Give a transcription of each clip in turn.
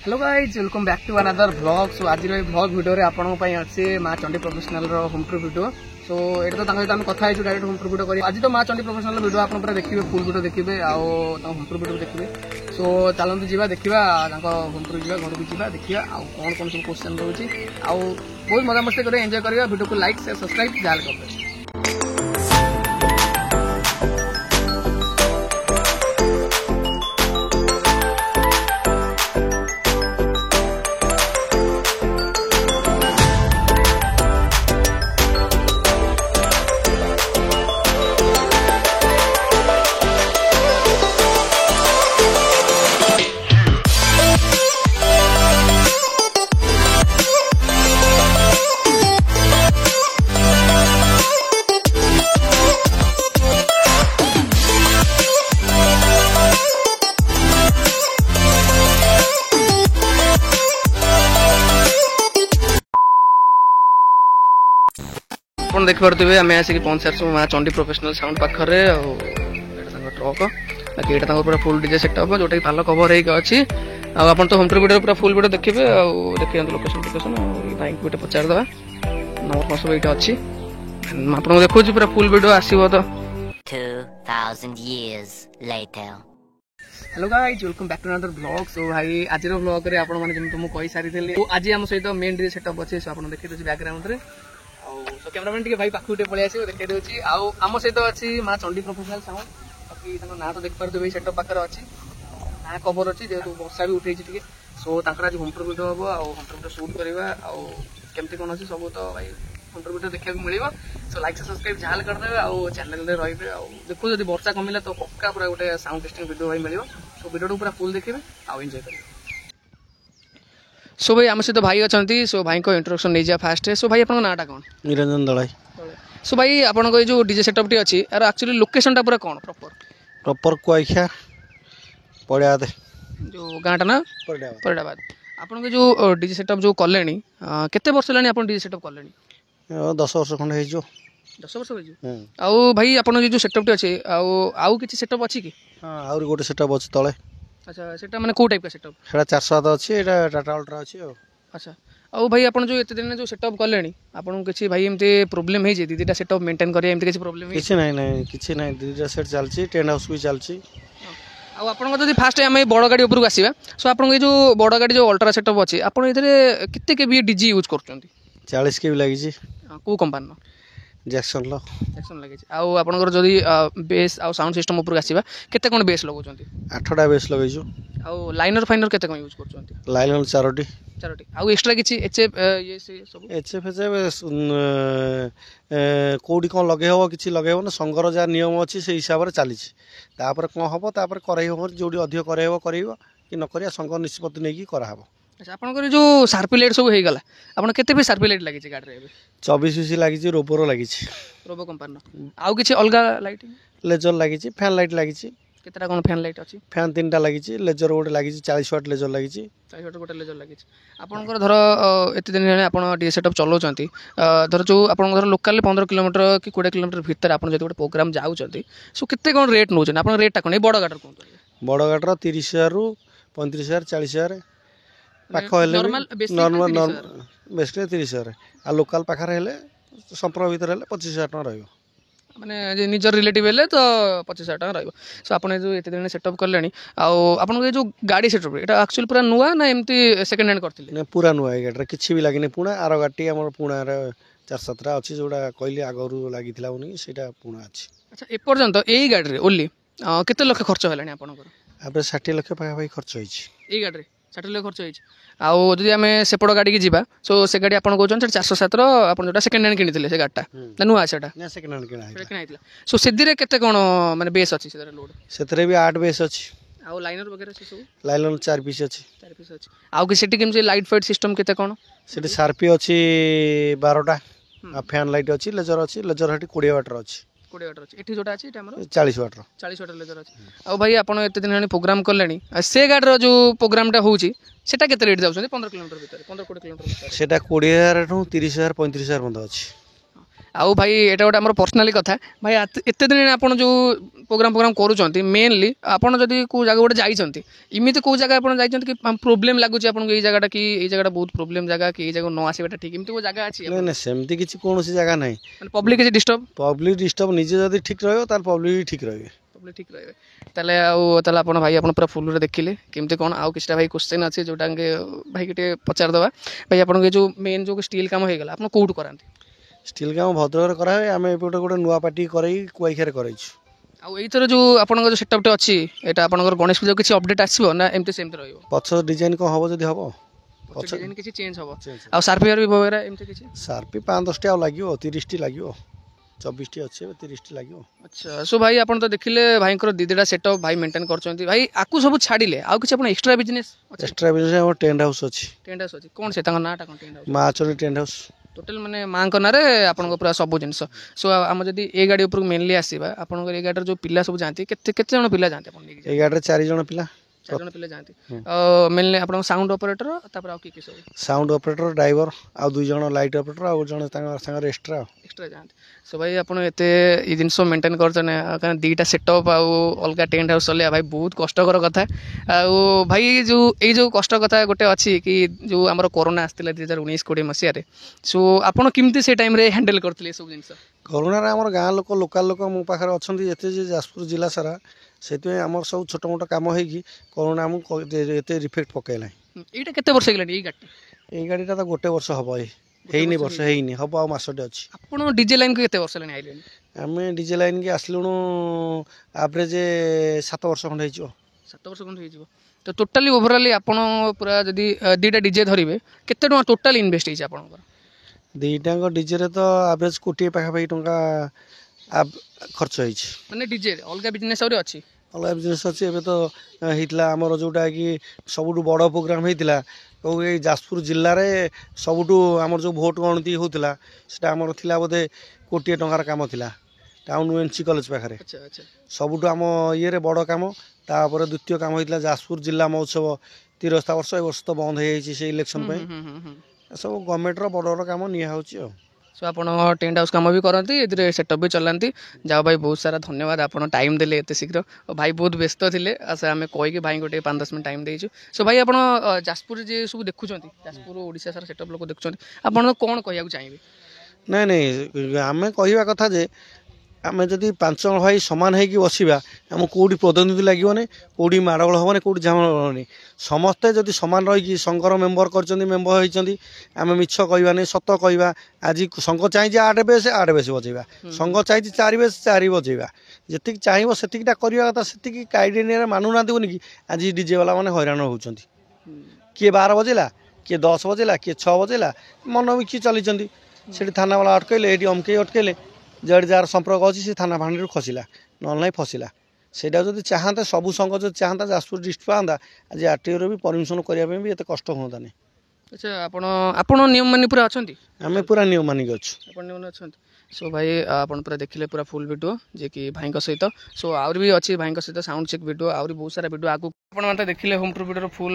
Hello guys welcome back to another blog. So आज blog video आपन अच्छे Maa Chandi professional home tour video. So ये तो सहित आम कथा डायरेक्ट होम टूर वीडियो कर आज तो माँ चंडी प्रोफेशनल वीडियो आप देखिए फुल वीडियो देखिए होम टूर वीडियो देखिए। सो चलते जावा देखा होम टूर जावा घर को जावा देखा कौन कौन सब क्वेश्चन रोचे बहुत मजा मस्ती कर एंजॉय करिए। वीडियो को लाइक शेयर सब्सक्राइब जहाँ कर देखिए आम आसिक पहुंच सारे माँ चंडी प्रोफेशनल साउंड पाखे ट्रक बाकी यहाँ पूरा फुल डीजे सेटअप जोटा कि भल कवर होगी आप तो होम टूर वीडियो पूरा फुल वीडियो देखिए देखिए लोकेशन लोकेशन भाई को गोटे पचारदे नंबर सब ये अच्छी आपको देखो पूरा फुल वीडियो आसो तो 2000 years later। Hello guys welcome back to another blog. So भाई आज ब्लॉग रे आपण माने तुमको कहि सारी आज आम सहित मेन डीजे सेटअप अच्छे सो आप देखिए बैकग्राउंड रे तो कैमरामैन टी भाई पाखु पलि आस देखिए दूसरी आम सहित अच्छी माँ चंडी प्रोफेशनल साउंड बाकी ना तो देखिए भाई सेटअप पाखे अच्छी ना कवर अच्छी जेहतु वर्षा भी उठे सो आज होम टूर वीडियो हम होम टूर वीडियो शूट करवा केमती कौन अच्छी सब तो भाई होम टूर वीडियो देखा मिले। सो लाइक सब्सक्राइब जहाँ करदे चैनल रे रही देखो जब वर्षा कमिला तो पक्का पूरा गोटे साउंड टेस्टिंग वीडियो भाई मिले। सो वीडियो पूरा फुल देखिए एंजॉय करेंगे। सो भाई आम सहित भाई अच्छा सो भाई को इंट्रोडक्शन नहीं जा फास्ट। सो भाई आपन नाटा कौन? निरंजन दलाई। सो भाई आपन को जो डीजे सेटअप टी अछि यार एक्चुअली लोकेशन टा पूरा कौन प्रॉपर कुआखिया पड़ियाद जो गाँटा ना पड़ियाबाद आपन के जो डीजे सेटअप जो कलेनी केते वर्ष लानी आपन डीजे सेटअप कलेनी? 10 वर्ष खंड हे जो 10 वर्ष हो आउ भाई आपन जो सेटअप टी अछि आउ किछि सेटअप अछि कि? हां आउरी गोटे सेटअप अछि तळे। अच्छा सेटा माने को टाइप का सेटअप? सेटा 407 अछि एटा टाटा अल्ट्रा अछि। अच्छा आउ भाई आपन जो एते दिन जो सेटअप कलेनी आपन किछि भाई एमते प्रॉब्लम हे जे दीटा सेटअप मेंटेन करे एमते किछि प्रॉब्लम हे? किछि नै दीटा सेट चलछि टेंट हाउस भी चलछि। आउ आपन जदि फास्ट आम बड़ गाड़ी ऊपर आसीबा सो आपन जो बड़ गाड़ी जो अल्ट्रा सेटअप अछि आपन इधरे किते के भी डीजी यूज करछंती? 40 के भी लागि छी। को कंपनी नो? जैक्सन लगे आउ आपनकर जदि बेस आउ साउंड सिस्टम ऊपर आसीबा केते कोन बेस लगौछंती? 8टा बेस लगैछु। आउ लाइनर फाइनर केते कोन यूज करछंती? लाइनर 4टी आउ एक्स्ट्रा किछि एचएफ ये से सब एचएफ कोडी कोन लगे हो किछि लगे हो ना संगर जा नियम अछि से हिसाब रे चली छी तापर कोन हबो तापर करई हो जोडी अधिक करे हो करइबो कि न करिया संगर निष्पत्ति नै की करा हबो। अच्छा आपनकर जो शार्पी लाइट सब हे गला आपन केते भी शार्पी लाइट लागि छी गाडी रे? 24 बीसी लागि छी रोबोरो लागि छी रोबो कंपनी आउ किछि अलगा लाइट लेजर लागि छी फैन लाइट लागि छी। केतरा कोन फैन लाइट अछि? फैन 3टा लागि छी लेजर गोटे लागि छी 40 वाट लेजर लागि छी 40 वाट गोटे लेजर लागि छी। आपनकर धर एते दिन हेने आपन डी सेटअप चलाउचंती धर जो आपन धर लोकल 15 किलोमीटर कि 20 किलोमीटर भीतर आपन जति गोटे प्रोग्राम जाउचंती सो केते कोन रेट नोचन आपन रेट टा कोन बड़ गाडर कोन? बड़ गाडर 30000 रु 35000 40000 पाख हेले नॉर्मल बेस्ट 30000 आ लोकल पाखर हेले संपर्क भीतर हेले 25000 टका रहइबो माने निजर रिलेटिव हेले तो 25000 टका रहइबो। सो आपन जो एते दिन सेटअप करलेनी आपन के जो गाड़ी सेटअप एटा एक्चुअली पूरा नुवा ना एमती सेकंड हैंड करथिले? ने पूरा नुवा ए गाडी किछि भी लागिने पुणा आरो गाडी हमर पुणा रे 4-7 अछि जोडा कहली आगरु लागिथिला उनी सेटा पुणा अछि। अच्छा ए पर्यंत एई गाडी रे ओनली केते लाख खर्च हेलानी आपनकर? आबे 60 लाख पाखा भाई खर्च होइछि एई गाडी रे 60 लाख खर्च होइछि। आउ जदि आमे सेपड़ गाड़ी की जीवा सो से गाड़ी आपन कहउछन 407 रो आपन जोटा सेकंड हैंड किनिथिले से गाडीटा ना नुवा सेटा ना सेकंड हैंड किना हितला सो सेदिरे केते कोन माने बेस अछि सेदरे लोड? सेतरे भी 8 बेस अछि आउ लाइनर वगैरह से सब लाइनर 4 पीस अछि 4 पीस अछि। आउ कि सेटी केम लाइट फाइट सिस्टम केते कोन? सेटी शार्पी अछि 12टा आ फैन लाइट अछि लेजर हटी 20 वाट रो अछि 20 वाट अछि एठी जोटा अछि एटा हमर 40 वाट लेजर अछि। आउ भाई आपन एते दिन हनी प्रोग्राम करलेनी से गाडी रो जो प्रोग्राम टा होउची सेटा केते रेट जाउछन 15 किलोमीटर भीतर 15-20 किलोमीटर भीतर? सेटा 20000 टु 30000 35000 बंद अछि। आउ भाई एटा गोटे आम पर्सनाली कथा भाई एत दिन आप जो प्रोग्राम करूँ मेनली आपड़ जदि कौ जगह गोटे जाइए इमित कौ जगह आप जाइए कि प्रोब्लेम लगुच आपको ये जगह कि ये जगह बहुत प्रोब्लेम जगह कि ये जगह न आसवाटा ठीक एमती कोई जगह अच्छी ना सेमती किसी कौन जगह ना पब्लिक किसी डिस्टर्ब निजे जब ठीक रहा पब्लिक भी ठीक रहे पब्लिक ठीक रहे ताले ताले आप भाई आप पूरा फुल देखिले केमती कौन आउ किसी भाई क्वेश्चन अच्छे जोटा भाई कि पचारदे भाई आप जो मेन जो स्टील काम होगा आप कौटू कराती स्टील काम भद्रक कराए आम एपटे गोटे नुआ पार्टी कर कुआईखार कर आईथर जो आप सेटअप अच्छी यहाँ आप गणेश पूजा किसी अपडेट आसो ना एमती सेमती रही पछ डिजाइन कौन हम जब हम किसी चेंज हम आ सार्फियर भी वगैरह एमती किसी सार्फी 5-10 टी लगे 30 टी लगे 24 टी अच्छे 30 टी लगे अच्छा सो भाई आप तो देखिले भाई दीदा सेटअप भाई मेंटेन कर भाई आपको सब छाड़िले आउ किसी आप एक्सट्रा बिजनेस टेंट हाउस अच्छी टेंट हाउस अच्छी कौन से नाटा कौन टेंट हाउस माँ चंडी टेंट हाउस टोटल माने माँ ना आप पूरा सब जिन सो आम जब ए गाड़ी उपर मेनली आसवा आप गाड़ी जो पिला सब जाती केते जन पिला जाती ए गाड़ी 4 जन पिला 4 जन पिला जाती मेनली आप साउंड ऑपरेटर तापर आ कि सब साउंड ऑपरेटर ड्राइवर आ 2 जन लाइट ऑपरेटर आ जन संगे एक्स्ट्रा जाती सो भाई आप ये जिन मेंटेन कर दीटा सेटअप अलग टेंट हाउस चलिया भाई बहुत कष्टर कथा भाई जो कष्ट कथा गोटे अच्छी कि जो आम कोरोना आसला 2019-20 मसीह सो आपड़ केमती से टाइम हैंडल करते सब जिन कोरोना आम गाँ लोक लोकाल लोक मो पाखे अच्छा ये जाजपुर जिला सारा से आम सब छोट मोट कम हो कोरोना आमको रिफेक्ट पकईला यहाँ केते वर्ष होगा ये गाड़ीटा तो गोटे वर्ष हम ହେଇନି ବର୍ଷ ହେଇନି ହବ ଆଉ ମାସଟେ ଅଛି ଆପଣ ଡିଜେ ଲାଇନ୍ କୁ କେତେ ବର୍ଷ ହେଲାଣି ଆଇଲେଣି ଆମେ ଡିଜେ ଲାଇନ୍ କି ଆସିଲୁଣୁ ଆଭରେଜ 7 ବର୍ଷ ଖଣ୍ଡେ ହେଇଯିବ 7 ବର୍ଷ ଖଣ୍ଡେ ହେଇଯିବ ତ ଟୋଟାଲି ଓଭରାଲି ଆପଣ ପୁରା ଯଦି ଦିଟା ଡିଜେ ଧରିବେ କେତେ ଟଙ୍କା ଟୋଟାଲ ଇନଭେଷ୍ଟ ହେଇଛି ଆପଣଙ୍କର ଦିଟାଙ୍କ ଡିଜେ ରେ ତ ଆଭରେଜ କୋଟିଏ ପାଖାପାଖି ଟଙ୍କା ଖର୍ଚ୍ଚ ହେଇଛି ମାନେ ଡିଜେ ଅଲଗା ବିଜନେସ୍ ଆହୁରି ଅଛି अलग बिजनेस अच्छे एवं तो होता आमर जोटा कि सबुठ बड़ प्रोग्राम होता ये जाजपुर जिले में सबुठ आमर जो भोट गणति होता से आमर थिला बोधे कोटिए टंकार काम थिला टाउन UNC कॉलेज पाखे सबुठ आम ये बड़ काम तापर द्वितीय काम होता जाजपुर जिला महोत्सव 13 वर्ष ए वर्ष तो बंद हो इलेक्शन सब गवर्नमेंट बड़ काम निया सो आप टेंट हाउस कम भी करती ए सेटअप भी चलाती जाओ भाई बहुत सारा धन्यवाद आप टाइम देले एत शीघ्र भाई बहुत व्यस्त थे आम कहीकि भाई गोटे 5-10 मिनट टाइम देचु सो भाई आप जाजपुर जे सब देखुं जाजपुर ओडिशा सारा सेटअप लोक देखुं आप कौन कह चाहिए नहीं नहीं आम कह कथा जे आम जदि 5 जन भाई सामान होगी बसवा आम कौटी प्रतिनिधि लगे कौटी माड़गोल हेनी कौटी झामल हेनी समस्ते जदि सामान रही संघर मेम्बर मेम्बर होती आम मिछ कहवानी सत कहवा आज संघ चाहिए 8 बेस 8 बेस बजेगा संघ चाहिए 4 बेस 4 बजेगा जी चाहिए से करवा कथा से गाइडलाइन मानुना बोली कि आज डीजे वाला मैंने हैरान होती किए 12 बजेला किए 10 बजेला किए 6 बजेला मन भी किए चली से थाना वाला अटकैले ये अमके अटकैले जड़ जार संपर्क अच्छी से थाना भाणी खसला ना फसला से चाहता सबू संघ जो चाहता जाजपुर डिस्ट्रिक्ट पाता आज आरटीओ भी परमिशन करने भी एत कष्ट होता नहीं अच्छा आपण नियम मानी पूरा अच्छा आम पूरा नियम मानिक अच्छे सो भाई आप पूरा देखिले पूरा फुल वीडियो जे कि भाई सहित सो आउरी भी अच्छी भाई सहित साउंड चेक वीडियो आउरी बहुत सारा वीडियो आगु आपन देखिले home tour video full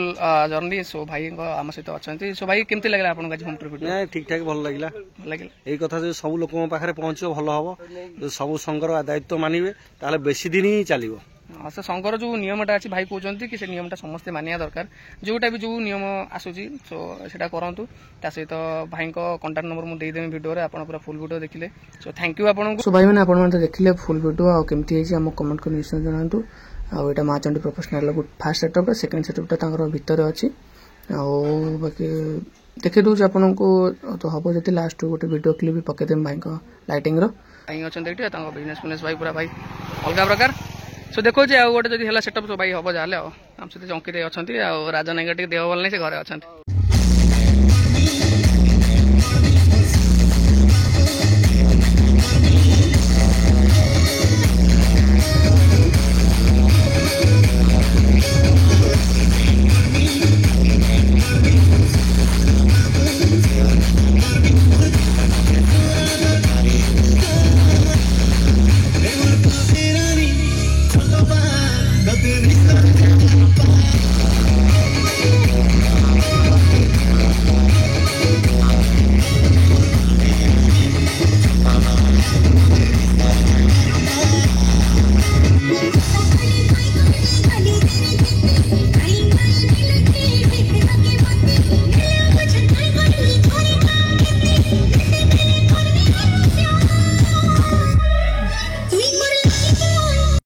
journey so भाई आम सहित अच्छा सो भाई केमती लगला आपन आज होम टूर वीडियो ठीक ठाक भल लगे यही कथा जो सब लोक पाखे पहुँच भल हम सब संघर दायित्व मानवे ताले बेसी दिन ही चलो हाँ से संघर जो नियमटा अच्छी भाई कहते कि नियमटा समस्ते मानिया दरकार जोटा भी जो नियम आसूसी सो सेटा करूँ ता सहित भाई कंटाक्ट नंबर मुझे देदेवी वीडियो रे आपन पूरा फुल वीडियो देखिले सो थैंक यू आपन सो भाई मैंने आपन देखिले फुल वीडियो आ केमती है हम कमेंट कर निश्चय जनातु आटा Maa Chandi professional fast setup second सेटअपटा भितर अच्छी बाकी देखी दूसरी आपन को तो हम जो लास्ट गोटे वीडियो क्लिप भी पकईदेवी भाई लाइटिंग भाई अच्छा बिजनेस भाई पूरा भाई अलग प्रकार सो देखो जे गोटे जब है सेटअप तो भाई हम जहाँ आम सहित चौकी अच्छा राजन देह भल नहीं से घरे अच्छा